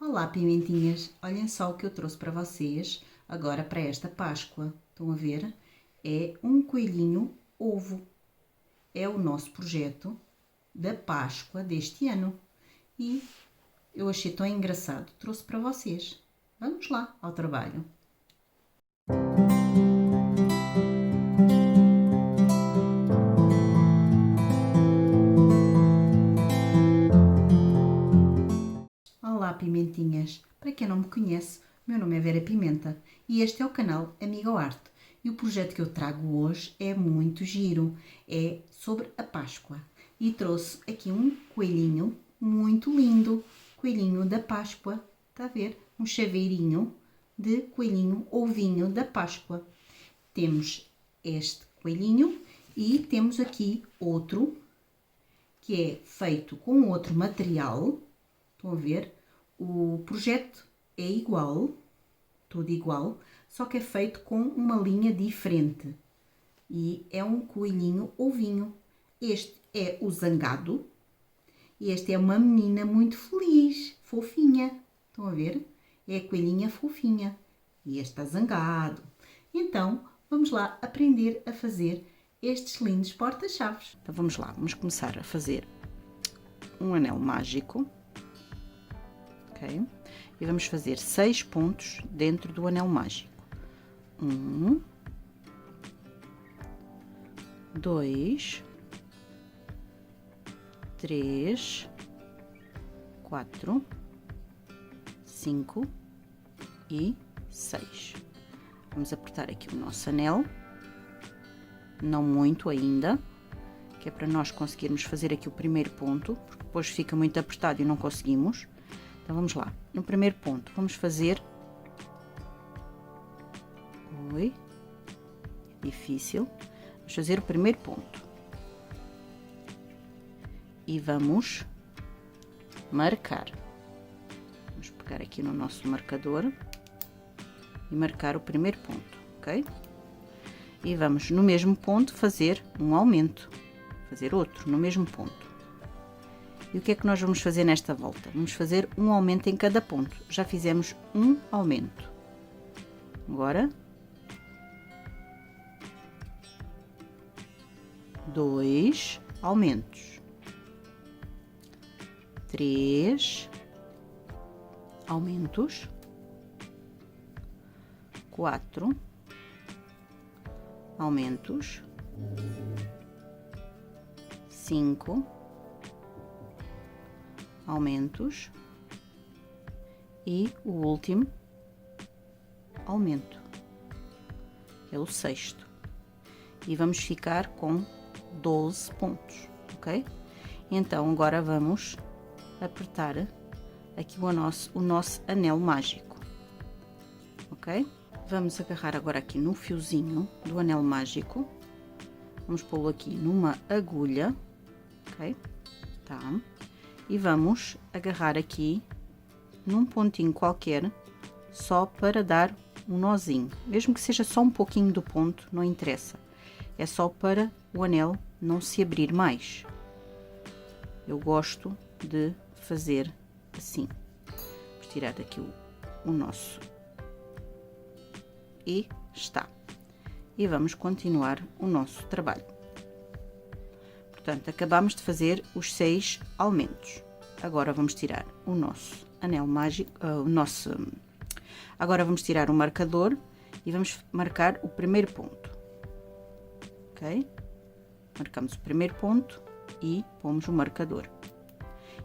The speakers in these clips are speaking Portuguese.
Olá, pimentinhas! Olhem só o que eu trouxe para vocês agora para esta Páscoa. Estão a ver? É um coelhinho ovo. É o nosso projeto da Páscoa deste ano. E eu achei tão engraçado, trouxe para vocês. Vamos lá ao trabalho. Olá, pimentinhas! Para quem não me conhece, meu nome é Vera Pimenta e este é o canal Amiga ao Arte. E o projeto que eu trago hoje é muito giro, é sobre a Páscoa. E trouxe aqui um coelhinho muito lindo, coelhinho da Páscoa, está a ver? Um chaveirinho de coelhinho ovinho da Páscoa. Temos este coelhinho e temos aqui outro que é feito com outro material. Estão a ver? O projeto é igual, tudo igual, só que é feito com uma linha diferente. E é um coelhinho ovinho. Este é o zangado e este é uma menina muito feliz, fofinha. Estão a ver? É a coelhinha fofinha. E este está zangado. Então, vamos lá aprender a fazer estes lindos porta-chaves. Então vamos lá, vamos começar a fazer um anel mágico. Okay? E vamos fazer 6 pontos dentro do anel mágico. 1, 2, 3, 4, 5 e 6. Vamos apertar aqui o nosso anel, não muito ainda, que é para nós conseguirmos fazer aqui o primeiro ponto, porque depois fica muito apertado e não conseguimos. Então vamos lá, no primeiro ponto vamos fazer, oi, é difícil, vamos fazer o primeiro ponto e vamos marcar. Vamos pegar aqui no nosso marcador e marcar o primeiro ponto, ok? E vamos no mesmo ponto fazer um aumento, fazer outro no mesmo ponto. E o que é que nós vamos fazer nesta volta? Vamos fazer um aumento em cada ponto. Já fizemos um aumento. Agora, 2 aumentos. 3 aumentos. 4 aumentos. 5 aumentos e o último aumento, que é o sexto, e vamos ficar com 12 pontos, ok? Então agora vamos apertar aqui o nosso anel mágico, ok? Vamos agarrar agora aqui no fiozinho do anel mágico, vamos pô-lo aqui numa agulha, ok? Tá. E vamos agarrar aqui num pontinho qualquer, só para dar um nozinho, mesmo que seja só um pouquinho do ponto, não interessa, é só para o anel não se abrir mais. Eu gosto de fazer assim. Vamos tirar aqui o nosso e está. E vamos continuar o nosso trabalho. Portanto, acabamos de fazer os 6 aumentos. Agora vamos tirar o nosso anel mágico, agora vamos tirar o marcador e vamos marcar o primeiro ponto. Ok? Marcamos o primeiro ponto e pomos o marcador.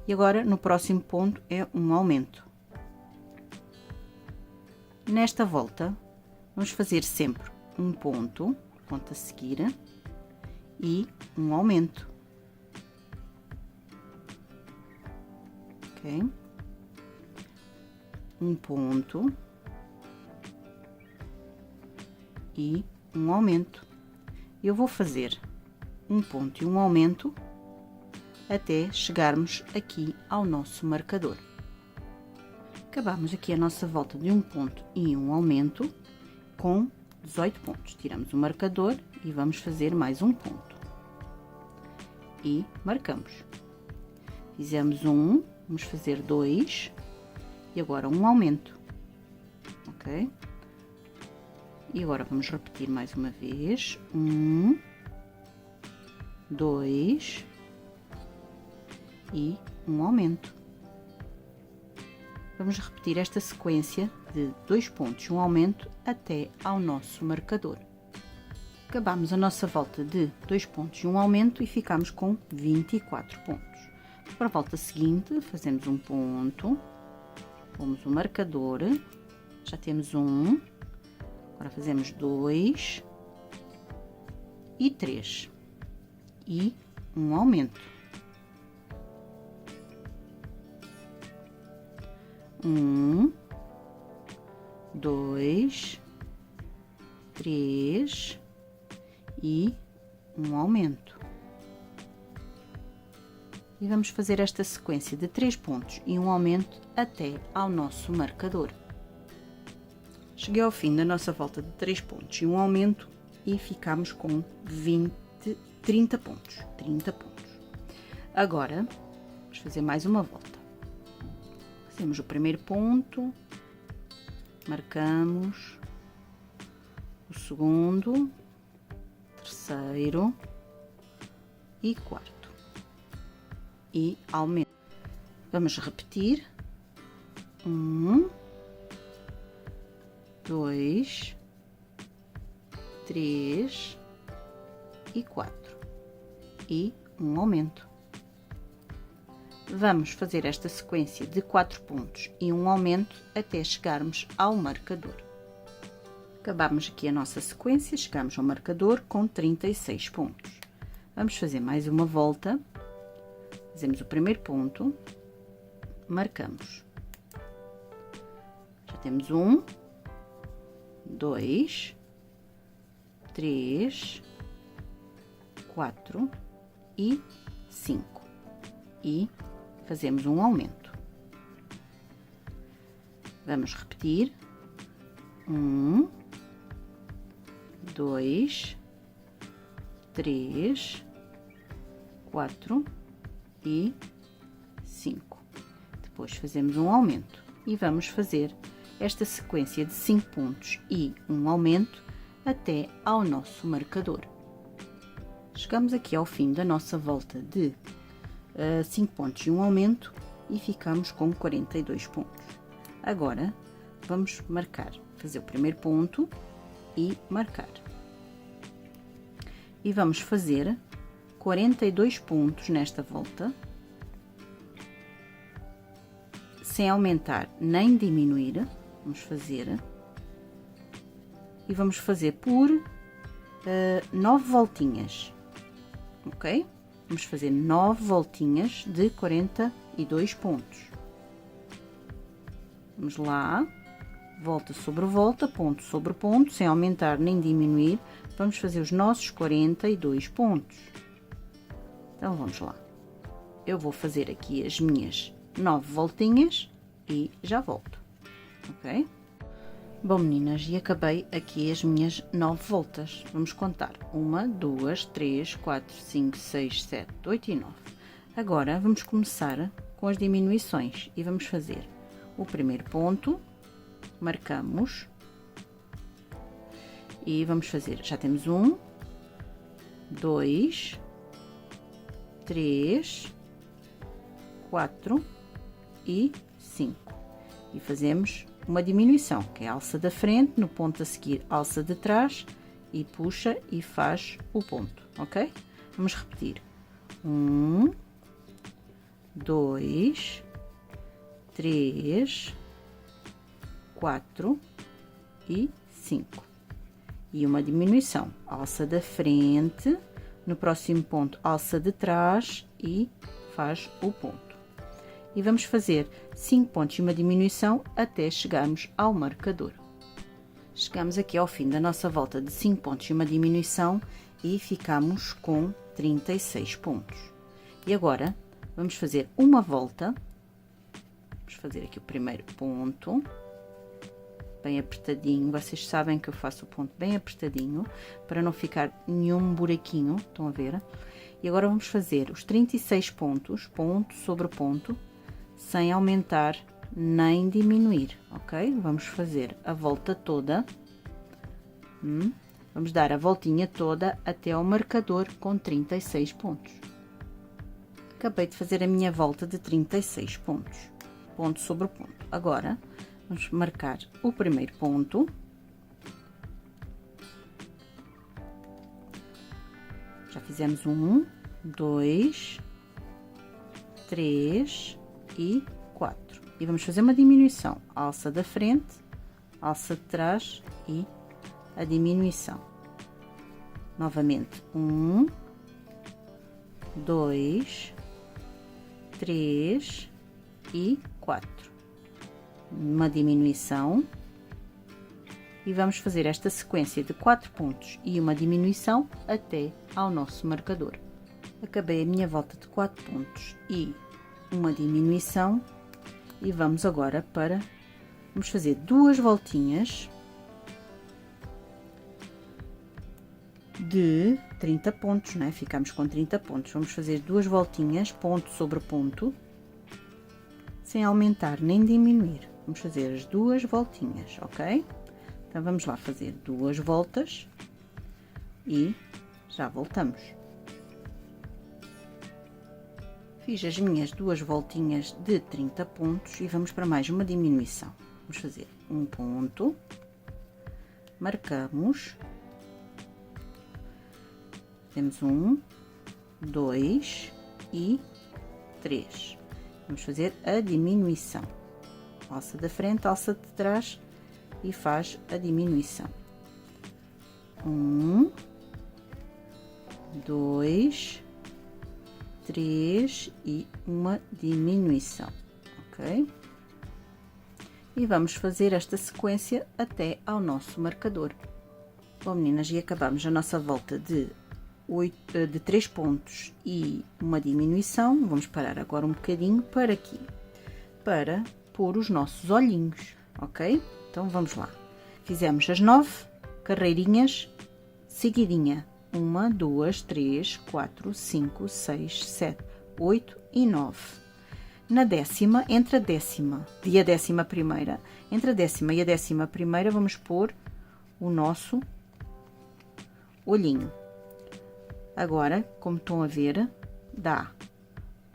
E agora, no próximo ponto, é um aumento. Nesta volta, vamos fazer sempre um ponto a seguir, e um aumento, ok? Um ponto e um aumento. Eu vou fazer um ponto e um aumento até chegarmos aqui ao nosso marcador. Acabamos aqui a nossa volta de um ponto e um aumento com 18 pontos. Tiramos o marcador e vamos fazer mais um ponto. E marcamos. Fizemos um, vamos fazer 2 e agora um aumento, ok? E agora vamos repetir mais uma vez, 1, 2 e um aumento. Vamos repetir esta sequência de 2 pontos e um aumento até ao nosso marcador. Acabamos a nossa volta de 2 pontos e um aumento e ficamos com 24 pontos. Para a volta seguinte, fazemos um ponto, pomos o marcador, já temos um, agora fazemos 2 e 3 e um aumento. 1, 2, 3 e um aumento. E vamos fazer esta sequência de 3 pontos e um aumento até ao nosso marcador. Cheguei ao fim da nossa volta de 3 pontos e um aumento e ficamos com 30 pontos. Agora, vamos fazer mais uma volta. Fazemos o primeiro ponto, marcamos o segundo, terceiro e quarto e aumento. Vamos repetir, 1, 2, 3 e 4 e um aumento. Vamos fazer esta sequência de 4 pontos e um aumento até chegarmos ao marcador. Acabamos aqui a nossa sequência, chegamos ao marcador com 36 pontos. Vamos fazer mais uma volta, fazemos o primeiro ponto, marcamos. Já temos 1, 2, 3, 4 e 5 e fazemos um aumento. Vamos repetir, 1, 2, 3, 4 e 5. Depois fazemos um aumento e vamos fazer esta sequência de 5 pontos e um aumento até ao nosso marcador. Chegamos aqui ao fim da nossa volta de 5 pontos e um aumento e ficamos com 42 pontos. Agora vamos marcar, fazer o primeiro ponto e marcar. E vamos fazer 42 pontos nesta volta, sem aumentar nem diminuir. Vamos fazer e vamos fazer por 9 voltinhas, ok? Vamos fazer 9 voltinhas de 42 pontos. Vamos lá, volta sobre volta, ponto sobre ponto, sem aumentar nem diminuir. Vamos fazer os nossos 42 pontos. Então, vamos lá. Eu vou fazer aqui as minhas 9 voltinhas e já volto, ok? Bom, meninas, e acabei aqui as minhas 9 voltas. Vamos contar. 1, 2, 3, 4, 5, 6, 7, 8 e 9. Agora, vamos começar com as diminuições e vamos fazer o primeiro ponto, marcamos e vamos fazer, já temos 1, 2, 3, 4 e 5. E fazemos uma diminuição, que é a alça da frente, no ponto a seguir alça de trás e puxa e faz o ponto, ok? Vamos repetir. 1, 2, 3, 4 e 5. E uma diminuição, alça da frente, no próximo ponto alça de trás e faz o ponto. E vamos fazer 5 pontos e uma diminuição até chegarmos ao marcador. Chegamos aqui ao fim da nossa volta de 5 pontos e uma diminuição e ficamos com 36 pontos. E agora vamos fazer uma volta. Vamos fazer aqui o primeiro ponto, bem apertadinho. Vocês sabem que eu faço o ponto bem apertadinho, para não ficar nenhum buraquinho, estão a ver? E agora vamos fazer os 36 pontos, ponto sobre ponto, sem aumentar nem diminuir, ok? Vamos fazer a volta toda. Vamos dar a voltinha toda até ao marcador com 36 pontos. Acabei de fazer a minha volta de 36 pontos, ponto sobre ponto. Agora, vamos marcar o primeiro ponto. Já fizemos 1, 2, 3 e 4. E vamos fazer uma diminuição. Alça da frente, alça de trás e a diminuição. Novamente, 1, 2, 3 e 4. Uma diminuição. E vamos fazer esta sequência de 4 pontos e uma diminuição até ao nosso marcador. Acabei a minha volta de 4 pontos e uma diminuição. E vamos agora vamos fazer 2 voltinhas de 30 pontos, né? Ficamos com 30 pontos. Vamos fazer 2 voltinhas, ponto sobre ponto, sem aumentar nem diminuir. Vamos fazer as 2 voltinhas, ok? Então, vamos lá fazer 2 voltas e já voltamos. Fiz as minhas 2 voltinhas de 30 pontos e vamos para mais uma diminuição. Vamos fazer um ponto, marcamos, temos 1, 2 e 3. Vamos fazer a diminuição. Alça da frente, alça de trás e faz a diminuição. 1, 2, 3 e uma diminuição, ok? E vamos fazer esta sequência até ao nosso marcador. Bom, meninas, e acabamos a nossa volta de 3 pontos e uma diminuição. Vamos parar agora um bocadinho para aqui, para pôr os nossos olhinhos, ok? Então, vamos lá. Fizemos as 9 carreirinhas seguidinha. 1, 2, 3, 4, 5, 6, 7, 8 e 9. Na décima, entre a décima e a 11ª, entre a décima e a 11ª, vamos pôr o nosso olhinho. Agora, como estão a ver, dá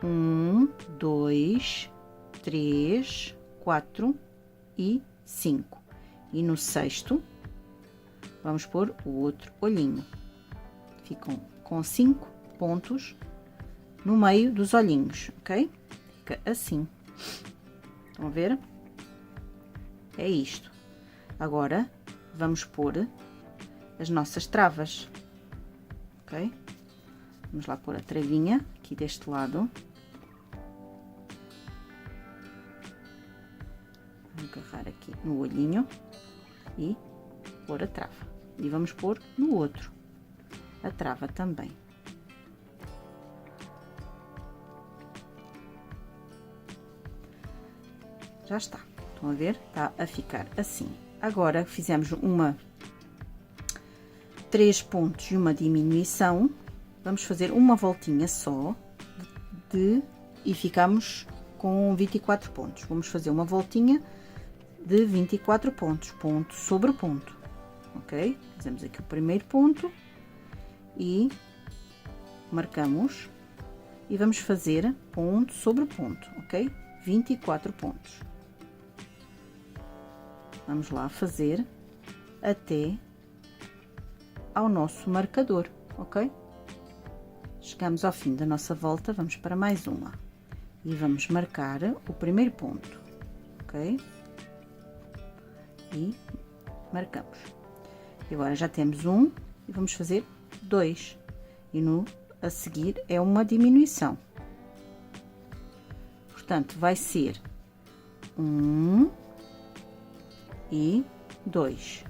1, 2, 3, 4 e 5. E no sexto, vamos pôr o outro olhinho. Ficam com 5 pontos no meio dos olhinhos, ok? Fica assim. Estão a ver? É isto. Agora, vamos pôr as nossas travas, ok? Vamos lá pôr a travinha aqui deste lado. Vou agarrar aqui no olhinho e pôr a trava. E vamos pôr no outro a trava também. Já está. Estão a ver? Está a ficar assim. Agora fizemos 3 pontos e uma diminuição. Vamos fazer uma voltinha só e ficamos com 24 pontos. Vamos fazer uma voltinha de 24 pontos, ponto sobre ponto, ok? Fazemos aqui o primeiro ponto e marcamos e vamos fazer ponto sobre ponto, ok? 24 pontos. Vamos lá fazer até ao nosso marcador, ok? Chegamos ao fim da nossa volta, vamos para mais uma e vamos marcar o primeiro ponto, ok? E marcamos. E agora já temos um e vamos fazer 2 e a seguir é uma diminuição. Portanto, vai ser 1 e 2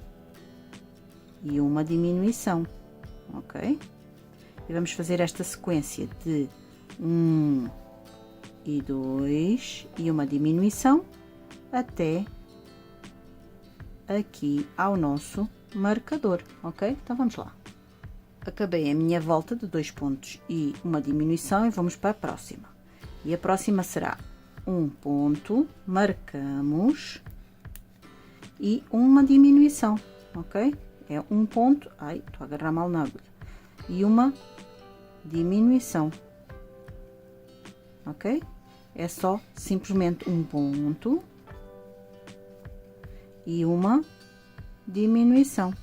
e uma diminuição, ok? E vamos fazer esta sequência de 1 e 2 e uma diminuição até aqui ao nosso marcador, ok? Então vamos lá. Acabei a minha volta de 2 pontos e uma diminuição e vamos para a próxima. E a próxima será um ponto, marcamos e uma diminuição, ok? É um ponto, ai, estou a agarrar mal na agulha, e uma diminuição, ok? É só simplesmente um ponto e uma diminuição.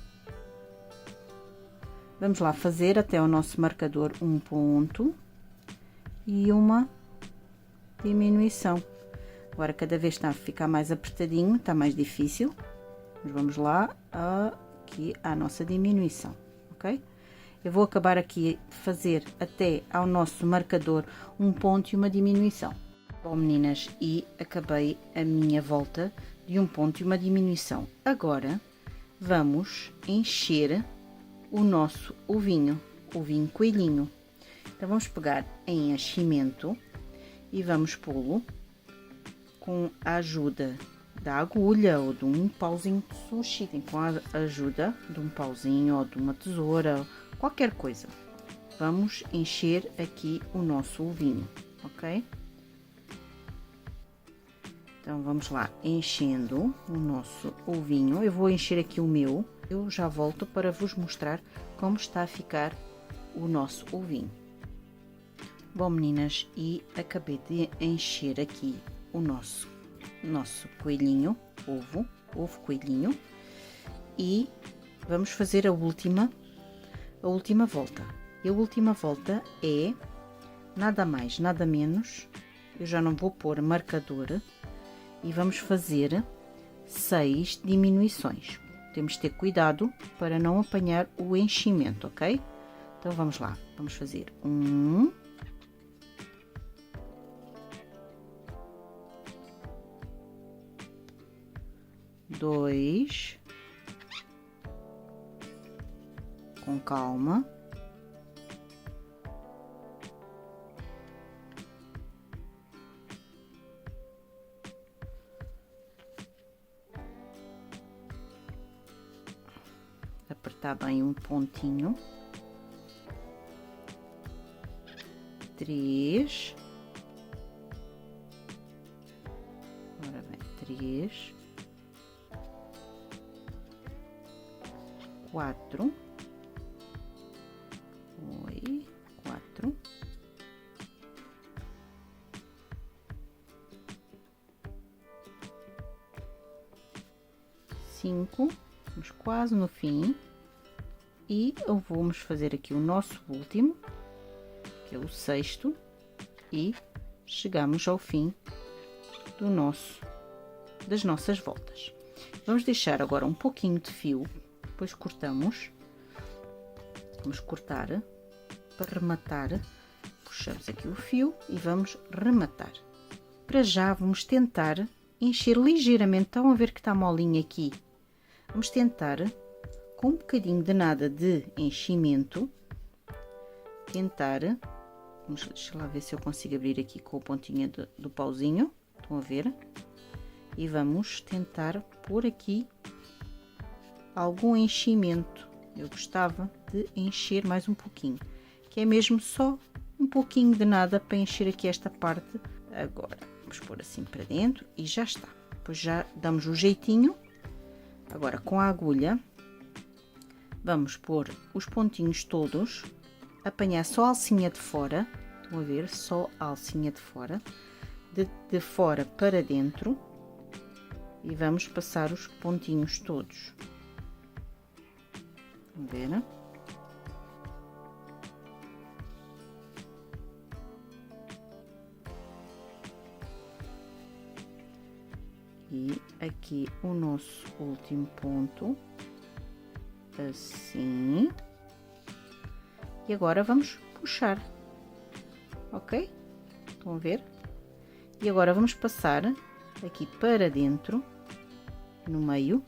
Vamos lá fazer até o nosso marcador um ponto e uma diminuição. Agora cada vez está a ficar mais apertadinho, está mais difícil. Mas vamos lá aqui à nossa diminuição, ok? Eu vou acabar aqui de fazer até ao nosso marcador um ponto e uma diminuição. Bom, meninas, e acabei a minha volta de um ponto e uma diminuição. Agora vamos encher o nosso ovinho coelhinho. Então vamos pegar em enchimento e vamos pô-lo com a ajuda da agulha ou de um pauzinho de sushi, com a ajuda de um pauzinho ou de uma tesoura, qualquer coisa. Vamos encher aqui o nosso ovinho, ok? Então vamos lá, enchendo o nosso ovinho. Eu vou encher aqui o meu. Eu já volto para vos mostrar como está a ficar o nosso ovinho. Bom, meninas, e acabei de encher aqui o nosso coelhinho, ovo coelhinho, e vamos fazer a última volta. E a última volta é nada mais, nada menos. Eu já não vou pôr marcador. E vamos fazer 6 diminuições. Temos de ter cuidado para não apanhar o enchimento, ok? Então vamos lá, vamos fazer 1, 2, com calma. 3, apertar bem um pontinho, 3, ora bem, 3, 4, oi, 4, 5, estamos quase no fim, e vamos fazer aqui o nosso último, que é o 6º, e chegamos ao fim das nossas voltas. Vamos deixar agora um pouquinho de fio, depois cortamos. Vamos cortar para rematar, puxamos aqui o fio e vamos rematar. Para já vamos tentar encher ligeiramente, estão a ver que está molinho aqui? Vamos tentar, com um bocadinho de nada de enchimento, deixa lá ver se eu consigo abrir aqui com o pontinho do pauzinho, estão a ver? E vamos tentar pôr aqui algum enchimento. Eu gostava de encher mais um pouquinho, que é mesmo só um pouquinho de nada para encher aqui esta parte. Agora vamos pôr assim para dentro e já está. Depois já damos o jeitinho. Agora com a agulha vamos pôr os pontinhos todos, apanhar só a alcinha de fora, estão a ver? Só a alcinha de fora, de fora para dentro, e vamos passar os pontinhos todos. Estão a ver? E aqui o nosso último ponto, assim. E agora vamos puxar, ok? Estão a ver? E agora vamos passar aqui para dentro, no meio.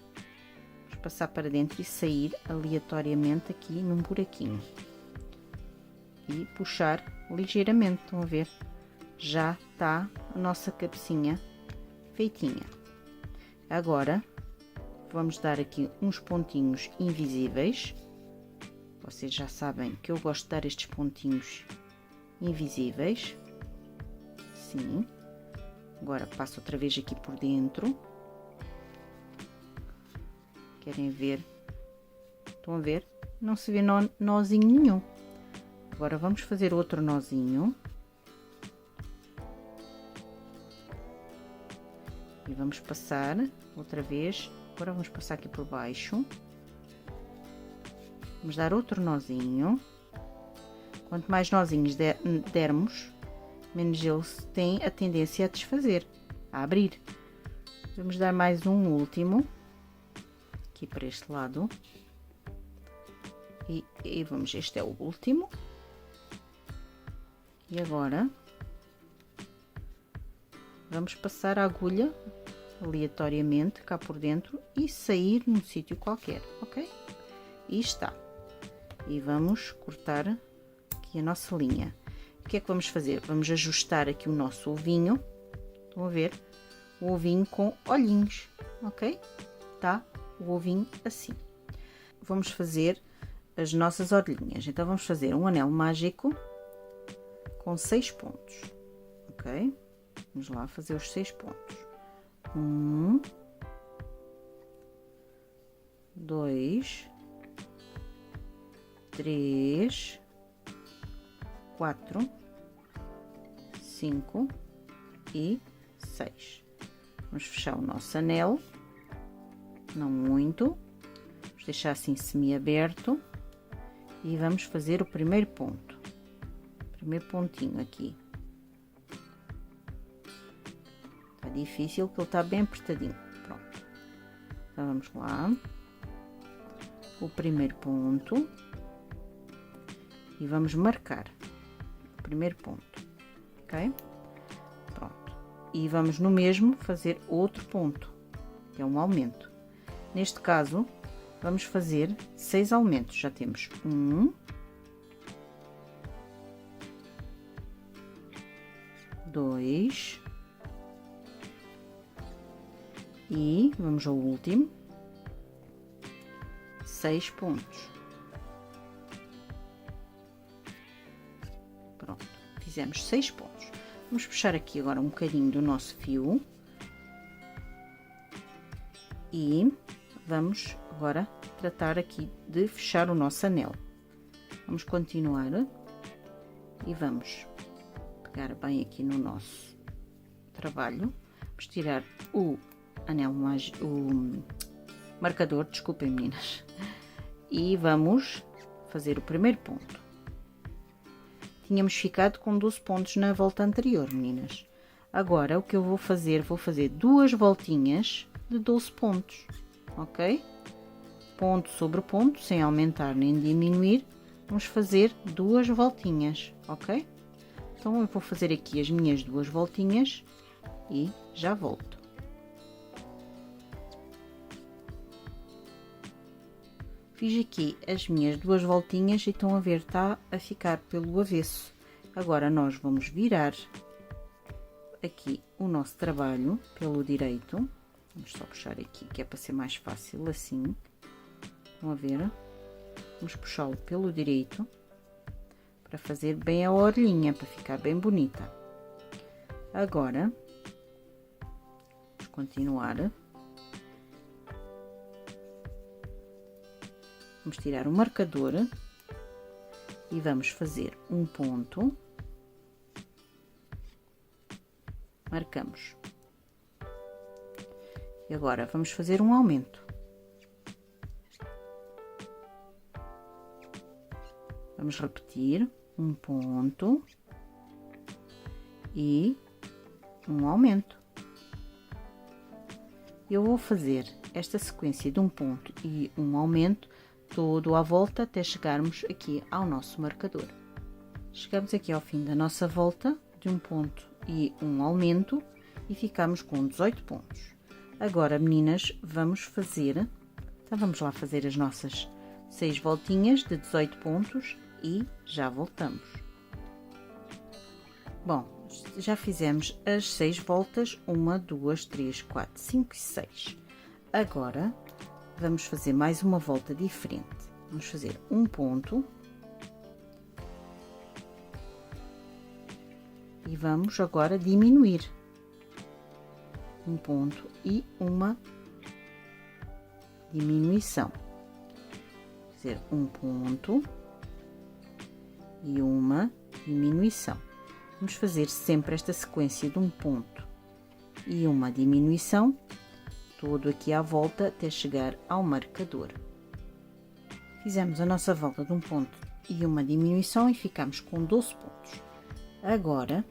Vamos passar para dentro e sair aleatoriamente aqui num buraquinho. E puxar ligeiramente, estão a ver? Já está a nossa cabecinha feitinha. Agora vamos dar aqui uns pontinhos invisíveis. Vocês já sabem que eu gosto de dar estes pontinhos invisíveis, sim, Agora passo outra vez aqui por dentro. Querem ver? Estão a ver? Não se vê nozinho nenhum. Agora vamos fazer outro nozinho. E vamos passar outra vez. Agora vamos passar aqui por baixo. Vamos dar outro nozinho. Quanto mais nozinhos dermos, menos eles têm a tendência a desfazer, a abrir. Vamos dar mais um último. Aqui para este lado. E vamos, este é o último. E agora vamos passar a agulha aleatoriamente cá por dentro e sair num sítio qualquer, ok? E está. E vamos cortar aqui a nossa linha. O que é que vamos fazer? Vamos ajustar aqui o nosso ovinho. Estão a ver? O ovinho com olhinhos, ok? Tá? O ovinho assim. Vamos fazer as nossas orelhinhas. Então vamos fazer um anel mágico com 6 pontos, ok? Vamos lá fazer os 6 pontos. 1, 2, 3, 4, 5 e 6. Vamos fechar o nosso anel, não muito, vamos deixar assim semi-aberto e vamos fazer o primeiro ponto, primeiro pontinho aqui. Está difícil porque ele está bem apertadinho. Pronto, então vamos lá, o primeiro ponto e vamos marcar o primeiro ponto, ok? Pronto, e vamos no mesmo fazer outro ponto, que é um aumento. Neste caso vamos fazer 6 aumentos. Já temos 1, 2 e vamos ao último, 6 pontos. Pronto, fizemos 6 pontos. Vamos puxar aqui agora um bocadinho do nosso fio e vamos agora tratar aqui de fechar o nosso anel. Vamos continuar e vamos pegar bem aqui no nosso trabalho. Vamos tirar o anel mágico, o marcador, desculpem meninas, e vamos fazer o primeiro ponto. Tínhamos ficado com 12 pontos na volta anterior, meninas. Agora o que eu vou fazer duas voltinhas de 12 pontos, ok? Ponto sobre ponto, sem aumentar nem diminuir, vamos fazer duas voltinhas, ok? Então eu vou fazer aqui as minhas duas voltinhas e já volto. Fiz aqui as minhas duas voltinhas e estão a ver, está a ficar pelo avesso. Agora nós vamos virar aqui o nosso trabalho pelo direito. Vamos só puxar aqui, que é para ser mais fácil assim. Estão a ver? Vamos puxá-lo pelo direito para fazer bem a orelhinha, para ficar bem bonita. Agora, vamos continuar. Vamos tirar o marcador e vamos fazer um ponto. Marcamos. E agora vamos fazer um aumento. Vamos repetir um ponto e um aumento. Eu vou fazer esta sequência de um ponto e um aumento todo à volta até chegarmos aqui ao nosso marcador. Chegamos aqui ao fim da nossa volta de um ponto e um aumento e ficamos com 18 pontos. Agora, meninas, vamos fazer, então vamos lá fazer as nossas 6 voltinhas de 18 pontos e já voltamos. Bom, já fizemos as 6 voltas, 1, 2, 3, 4, 5 e 6. Agora, vamos fazer mais uma volta diferente. Vamos fazer um ponto. E vamos agora diminuir. um ponto e uma diminuição. Fazer um ponto e uma diminuição. Vamos fazer sempre esta sequência de um ponto e uma diminuição, todo aqui à volta até chegar ao marcador. Fizemos a nossa volta de um ponto e uma diminuição e ficamos com 12 pontos. Agora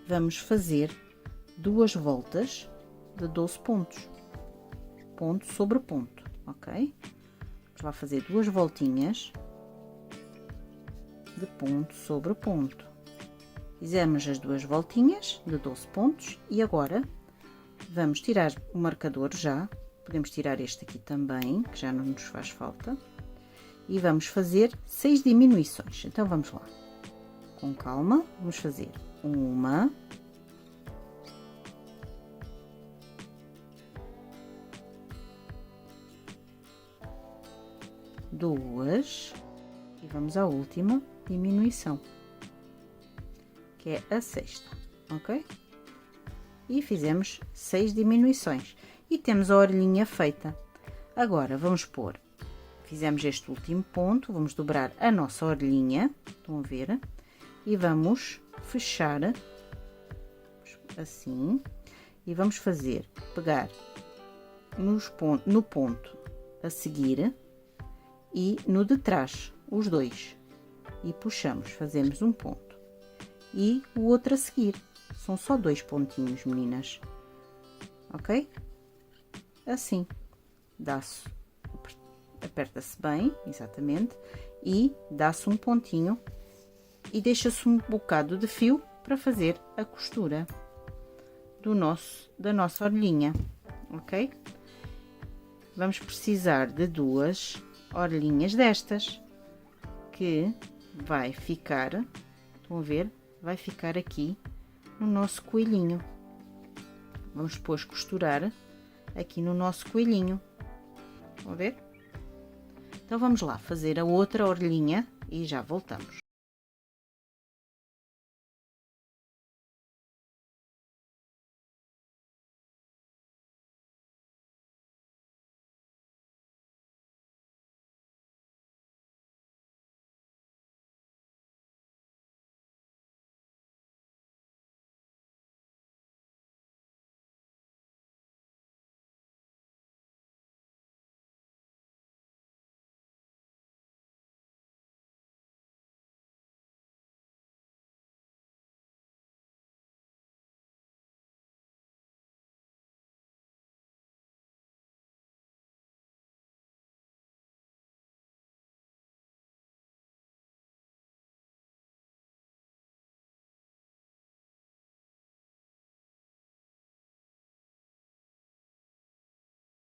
vamos fazer duas voltas de 12 pontos, ponto sobre ponto, ok? Vamos lá fazer duas voltinhas de ponto sobre ponto. Fizemos as duas voltinhas de 12 pontos e agora vamos tirar o marcador já. Podemos tirar este aqui também, que já não nos faz falta. E vamos fazer 6 diminuições. Então vamos lá. Com calma, vamos fazer uma, duas e vamos à última diminuição, que é a sexta, ok? E fizemos 6 diminuições e temos a orelhinha feita. Agora vamos pôr, fizemos este último ponto, vamos dobrar a nossa orelhinha, estão a ver? E vamos fechar assim e vamos fazer, pegar no ponto a seguir e no de trás, os dois, e puxamos, fazemos um ponto e o outro a seguir. São só 2 pontinhos, meninas, ok? Assim, dá-se, aperta-se bem, exatamente, e dá-se um pontinho e deixa-se um bocado de fio para fazer a costura da nossa orelhinha, ok? Vamos precisar de 2 orelhinhas destas, que vai ficar, estão a ver? Vai ficar aqui no nosso coelhinho. Vamos depois costurar aqui no nosso coelhinho, estão a ver? Então vamos lá fazer a outra orelhinha e já voltamos.